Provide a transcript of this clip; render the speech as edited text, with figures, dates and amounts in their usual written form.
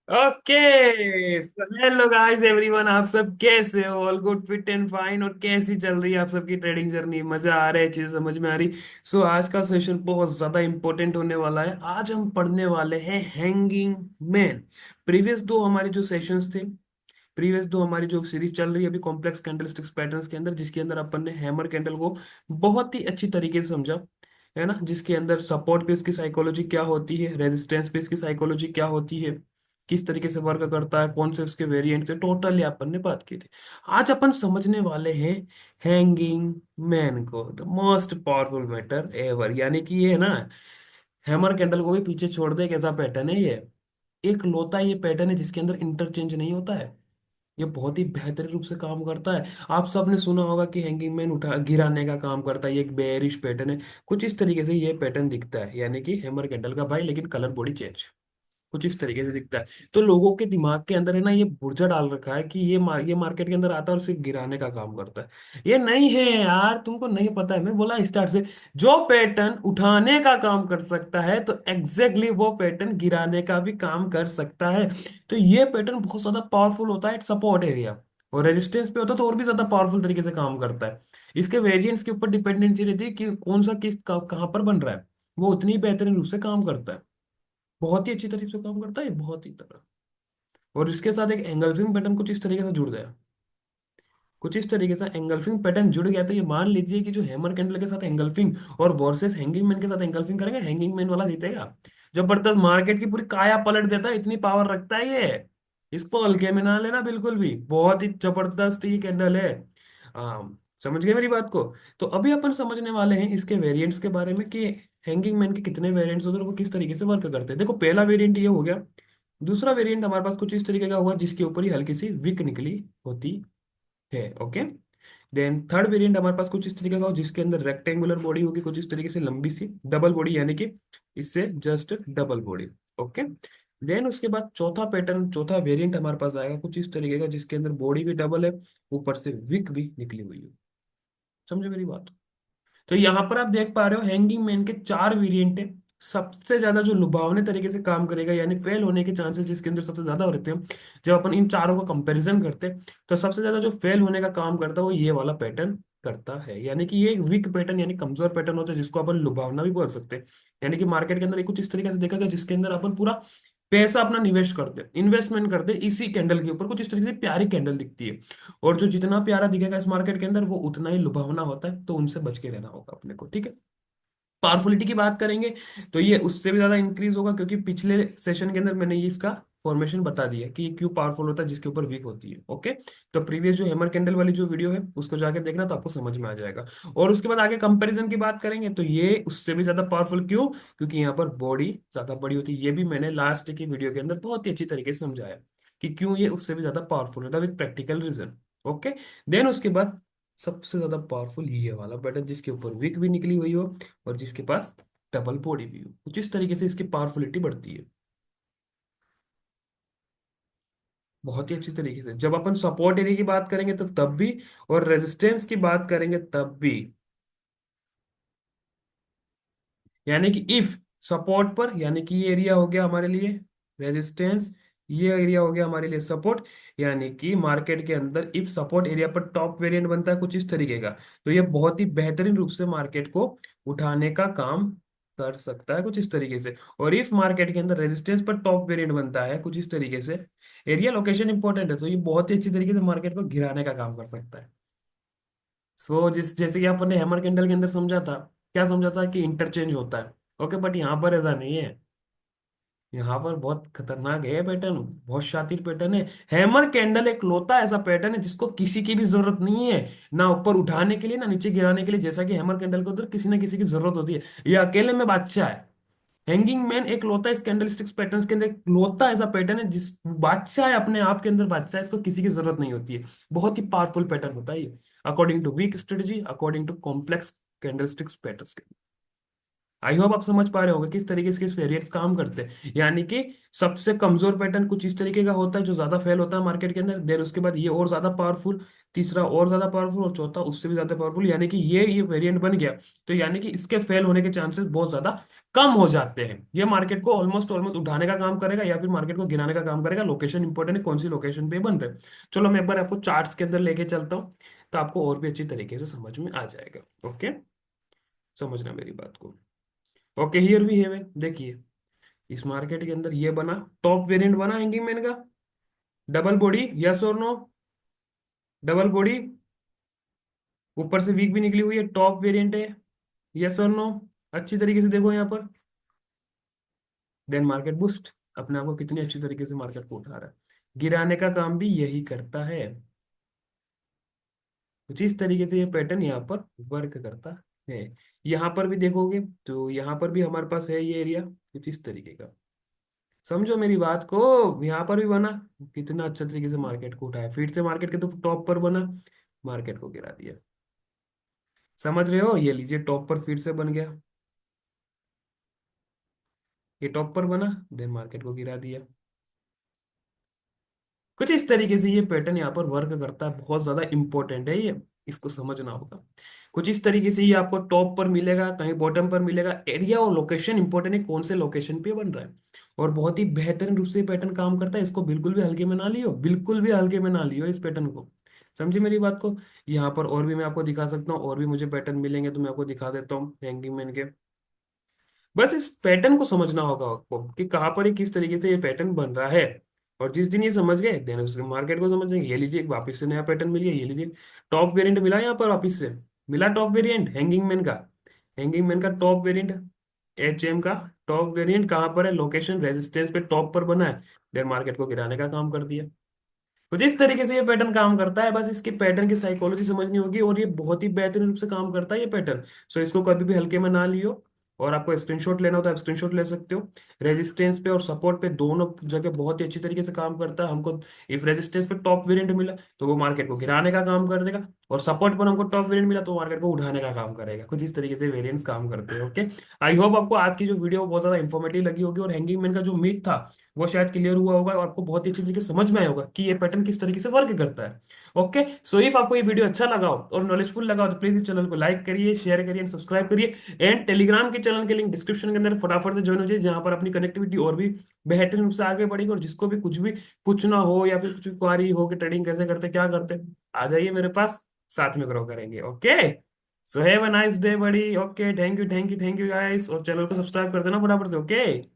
Okay. Hello guys everyone, आप सब कैसे हो? All good, fit and fine. और कैसी चल रही है आप सबकी ट्रेडिंग जर्नी? मजा आ रहा है? चीज समझ में आ रही? सो आज का सेशन बहुत ज्यादा इंपॉर्टेंट होने वाला है। आज हम पढ़ने वाले हैं हैंगिंग मैन। प्रीवियस दो हमारे जो सेशंस थे, प्रीवियस दो हमारी जो सीरीज चल रही है अभी कॉम्प्लेक्स कैंडलस्टिक्स पैटर्न्स के अंदर, जिसके अंदर अपन ने हैमर कैंडल को बहुत ही अच्छी तरीके से समझा, है ना। जिसके अंदर सपोर्ट पे इसकी साइकोलॉजी क्या होती है, रेजिस्टेंस पे इसकी साइकोलॉजी क्या होती है, किस तरीके से वर्क करता है, कौन से उसके वेरिएंट्स है, टोटली अपन ने बात की थी। आज अपन समझने वाले हैं हैंगिंग मैन को, the most powerful matter ever. यानी कि ये ना, हैमर कैंडल को भी पीछे छोड़ दे, कैसा पैटर्न है ये। एक लौता ये पैटर्न है जिसके अंदर इंटरचेंज नहीं होता है। ये बहुत ही बेहतरीन रूप से काम करता है। आप सबने सुना होगा कि हैंगिंग मैन उठा गिराने का काम करता है, ये एक बेयरिश पैटर्न है। कुछ इस तरीके से ये पैटर्न दिखता है, यानी कि हैमर कैंडल का भाई, लेकिन कलर बॉडी चेंज कुछ इस तरीके से दिखता है। तो लोगों के दिमाग के अंदर है ना, ये बुर्जा डाल रखा है कि ये मार्केट के अंदर आता है और सिर्फ गिराने का काम करता है। ये नहीं है यार, तुमको नहीं पता है। मैं बोला स्टार्ट से, जो पैटर्न उठाने का काम कर सकता है तो एग्जैक्टली वो पैटर्न गिराने का भी काम कर सकता है। तो ये पैटर्न बहुत ज्यादा पावरफुल होता है सपोर्ट एरिया, और रेजिस्टेंस पे होता है तो और भी ज्यादा पावरफुल तरीके से काम करता है। इसके वेरिएंट्स के ऊपर डिपेंडेंसी रहती है कि कौन सा किस कहाँ पर बन रहा है, वो उतनी बेहतरीन रूप से काम करता है। बहुत ही अच्छी तरीके से काम करता है, बहुत ही तरह। और इसके साथ एक एंगल्फिंग पैटर्न कुछ इस तरीके से जुड़ गया, कुछ इस तरीके से एंगल्फिंग पैटर्न जुड़ गया। तो ये मान लीजिए कि जो हैमर कैंडल के साथ एंगल्फिंग और वर्सेस हैंगिंग मैन के साथ एंगल्फिंग करेंगे, हैंगिंग मैन वाला जीतेगा। जबरदस्त मार्केट की पूरी काया पलट देता है, इतनी पावर रखता है ये। इसको हल्के में ना लेना बिल्कुल भी, बहुत ही जबरदस्त ये कैंडल है। समझ गए मेरी बात को? तो अभी अपन समझने वाले हैं इसके वेरिएंट्स के बारे में कि हैंगिंग मैन के कितने वेरिएंट्स होते हैं और वो किस तरीके से वर्क करते हैं। देखो, पहला वेरिएंट ये हो गया। दूसरा वेरिएंट हमारे पास कुछ इस तरीके का हुआ, जिसके ऊपर ही हल्की सी विक निकली होती है। ओके। देन थर्ड वेरिएंट हमारे पास कुछ इस तरीके का हो, जिसके अंदर रेक्टेंगुलर बॉडी होगी, कुछ इस तरीके से लंबी सी डबल बॉडी, यानी कि इससे just double body. Okay. Then उसके बाद चौथा पैटर्न, चौथा वेरिएंट हमारे पास आएगा कुछ इस तरीके का, जिसके अंदर बॉडी भी डबल है, ऊपर से विक भी निकली हुई है। समझे मेरी बात? तो यहाँ पर आप देख पा रहे हो हैंगिंग मैन के चार वेरिएंट है। सबसे ज्यादा जो लुभावने तरीके से काम करेगा, यानी फेल होने के चांसेस जिसके अंदर सबसे ज्यादा रहते हैं, जब अपन इन चारों का कंपैरिजन करते हैं, तो सबसे ज्यादा जो फेल होने का काम करता है वो ये वाला पैटर्न करता है। यानी कि ये एक वीक पैटर्न यानी कमजोर पैटर्न होता है, जिसको अपन लुभावना भी बोल सकते हैं। यानी कि मार्केट के अंदर एक कुछ इस तरीके से देखा गया जिसके अंदर अपन पूरा पैसा अपना निवेश करते, इन्वेस्टमेंट करते इसी कैंडल के ऊपर, कुछ इस तरीके से प्यारी कैंडल दिखती है। और जो जितना प्यारा दिखेगा इस मार्केट के अंदर वो उतना ही लुभावना होता है, तो उनसे बच के रहना होगा अपने को, ठीक है। पावरफुलिटी की बात करेंगे तो ये उससे भी ज्यादा इंक्रीज होगा, क्योंकि पिछले सेशन के अंदर मैंने ये इसका फॉर्मेशन बता दिया कि ये क्यों पावरफुल होता है, जिसके ऊपर वीक होती है। ओके। तो प्रीवियस जो हैमर कैंडल वाली जो वीडियो है उसको जाके देखना, तो आपको समझ में आ जाएगा। और उसके बाद आगे कंपैरिजन की बात करेंगे तो ये उससे भी ज्यादा पावरफुल क्यों, क्योंकि यहाँ पर बॉडी ज्यादा बड़ी होती है। ये भी मैंने लास्ट की वीडियो के अंदर बहुत ही अच्छी तरीके से समझाया कि क्यों ये उससे भी ज्यादा पावरफुल होता है, with practical reason. Okay. Then उसके बाद सबसे ज्यादा पावरफुल ये वाला पैटर्न, जिसके ऊपर विक भी निकली हुई हो और जिसके पास डबल बॉडी भी हो, कुछ इस तरीके से इसकी पावरफुलिटी बढ़ती है बहुत ही अच्छी तरीके से। जब अपन सपोर्ट एरिया की बात करेंगे तो तब भी, और रेजिस्टेंस की बात करेंगे तब भी। यानी कि इफ सपोर्ट पर, यानी कि ये एरिया हो गया हमारे लिए रेजिस्टेंस, ये एरिया हो गया हमारे लिए सपोर्ट। यानी कि मार्केट के अंदर इफ सपोर्ट एरिया पर टॉप वेरिएंट बनता है कुछ इस तरीके का, तो ये बहुत ही बेहतरीन रूप से मार्केट को उठाने का काम कर सकता है कुछ इस तरीके से। और इफ मार्केट के अंदर रेजिस्टेंस पर टॉप वेरिएंट बनता है कुछ इस तरीके से, एरिया लोकेशन इंपॉर्टेंट है, तो ये बहुत ही अच्छी तरीके से मार्केट को गिराने का काम कर सकता है। सो जिस जैसे कि आपने हैमर कैंडल के अंदर समझा था, क्या समझा था कि इंटरचेंज होता है। ओके, बट यहाँ पर ऐसा नहीं है। यहाँ पर बहुत खतरनाक है पैटर्न, बहुत शातिर पैटर्न है। हैमर कैंडल एक लौता ऐसा पैटर्न है जिसको किसी की भी जरूरत नहीं है, ना ऊपर उठाने के लिए ना नीचे गिराने के लिए। जैसा कि हैमर कैंडल को उधर किसी ना किसी की जरूरत होती है, ये अकेले में बादशाह है। हैंगिंग मैन एक लौता इस कैंडलस्टिक्स पैटर्न्स के अंदर एक लौता ऐसा पैटर्न है जिस बादशाह है, अपने आप के अंदर बादशाह है, इसको किसी की जरूरत नहीं होती है। बहुत ही पावरफुल पैटर्न होता है ये, according to weak strategy, according to complex candlesticks patterns के। आई होप आप समझ पा रहे होंगे किस तरीके से किस वेरिएंट्स काम करते हैं। यानी कि सबसे कमजोर पैटर्न कुछ इस तरीके का होता है जो ज्यादा फेल होता है मार्केट के अंदर, देन उसके बाद ये और ज्यादा पावरफुल, तीसरा और ज्यादा पावरफुल, और चौथा उससे भी ज्यादा पावरफुल। यानी कि ये वेरिएंट बन गया, तो यानी कि इसके फेल होने के चांसेस बहुत ज्यादा कम हो जाते हैं। ये मार्केट को ऑलमोस्ट ऑलमोस्ट उठाने का काम करेगा या फिर मार्केट को गिराने का काम करेगा। लोकेशन इंपॉर्टेंट है, कौन सी लोकेशन पे बन रहे हैं। चलो मैं एक बार आपको चार्ट्स के अंदर लेके चलता हूँ, तो आपको और भी अच्छी तरीके से समझ में आ जाएगा। ओके, समझना मेरी बात को। Okay, here we have it. देखिए, इस मार्केट के अंदर ये बना, टॉप वेरिएंट बना हैंगिंग मैन का, डबल बॉडी, यस और नो, डबल बॉडी, ऊपर से वीक भी निकली हुई है, टॉप वेरिएंट है, यस और नो। अच्छी तरीके से देखो यहाँ पर, देन मार्केट बूस्ट, अपने आप को कितनी अच्छी तरीके से मार्केट को उठा रहा है। गिराने का काम भी यही करता है। कुछ इस तरीके से ये पैटर्न यहाँ पर वर्क करता है। यहाँ पर भी देखोगे तो यहाँ पर भी हमारे पास है ये एरिया कुछ इस तरीके का। समझो मेरी बात को, यहाँ पर भी बना, कितना अच्छा तरीके से मार्केट को उठाया, फिर से मार्केट के तो टॉप पर बना, मार्केट को गिरा दिया। समझ रहे हो, ये लीजिए टॉप पर फिर से बन गया, ये टॉप पर बना, देन मार्केट को गिरा दिया। कुछ इस तरीके से ये पैटर्न यहाँ पर वर्क करता है, बहुत ज्यादा इंपॉर्टेंट है ये, इसको समझना होगा। कुछ इस तरीके से ये आपको टॉप पर मिलेगा, कहीं बॉटम पर मिलेगा। एरिया और लोकेशन इंपॉर्टेंट है, कौन से लोकेशन पे बन रहा है। और बहुत ही बेहतरीन रूप से ये पैटर्न काम करता है, इसको बिल्कुल भी हल्के में ना लियो, बिल्कुल भी हल्के में ना लियो इस पैटर्न को। समझे मेरी बात को। यहाँ पर और भी मैं आपको दिखा सकता हूँ, और भी मुझे पैटर्न मिलेंगे तो मैं आपको दिखा देता हूँ हैंगिंग मैन के। बस इस पैटर्न को समझना होगा आपको कि कहाँ पर ये किस तरीके से ये पैटर्न बन रहा है। और जिस दिन ये समझ गए, देन उसके मार्केट को समझ जाएंगे। ये लीजिए एक वापस से नया पैटर्न मिल गया, ये लीजिए टॉप वेरिएंट मिला यहाँ पर, वापस से मिला टॉप वेरिएंट हैंगिंग मैन का। हैंगिंग मैन का टॉप वेरिएंट, HM का टॉप वेरिएंट कहाँ पर है, लोकेशन रेजिस्टेंस पे टॉप पर बना है, देन मार्केट को गिराने का काम कर दिया। कुछ इस तरीके से ये पैटर्न काम करता है, बस इसके पैटर्न की साइकोलॉजी समझनी होगी, और ये बहुत ही बेहतरीन रूप से काम करता है ये पैटर्न। सो इसको कभी भी हल्के में ना लियो। और आपको स्क्रीनशॉट लेना हो तो आप स्क्रीनशॉट ले सकते हो। रेजिस्टेंस पे और सपोर्ट पे दोनों जगह बहुत ही अच्छी तरीके से काम करता है हमको। इफ रेजिस्टेंस पे टॉप वेरिएंट मिला तो वो मार्केट को गिराने का काम कर देगा, और सपोर्ट पर हमको टॉप वेरिएंट मिला तो मार्केट को उठाने का काम करेगा। कुछ इस तरीके से वेरिएंट्स काम करते हैं। ओके, आई होप आपको आज की जो वीडियो बहुत ज्यादा इंफॉर्मेटिव लगी होगी, और हैंगिंग मैन का जो मीथ था वो शायद क्लियर हुआ होगा, और आपको बहुत ही अच्छी तरीके से समझ में आया होगा कि ये पैटर्न किस तरीके से वर्क करता है। ओके, सो इफ आपको ये वीडियो अच्छा लगा हो और नॉलेजफुल लगा हो तो प्लीज इस चैनल को लाइक करिए, शेयर करिए, सब्सक्राइब करिए। एंड टेलीग्राम के चैनल के लिंक डिस्क्रिप्शन के अंदर फटाफट से ज्वाइन हो जाइए, जहां पर अपनी कनेक्टिविटी और भी बेहतरीन रूप से आगे बढ़ेगी। और जिसको भी कुछ भी पूछना हो या फिर कुछ क्वारी हो कि ट्रेडिंग कैसे करते क्या करते, आ जाइए मेरे पास, साथ में ग्रो करेंगे। Okay, so have a nice day बड़ी। Okay, thank you thank you thank you guys, और चैनल को सब्सक्राइब कर देना फटाफट से। ओके।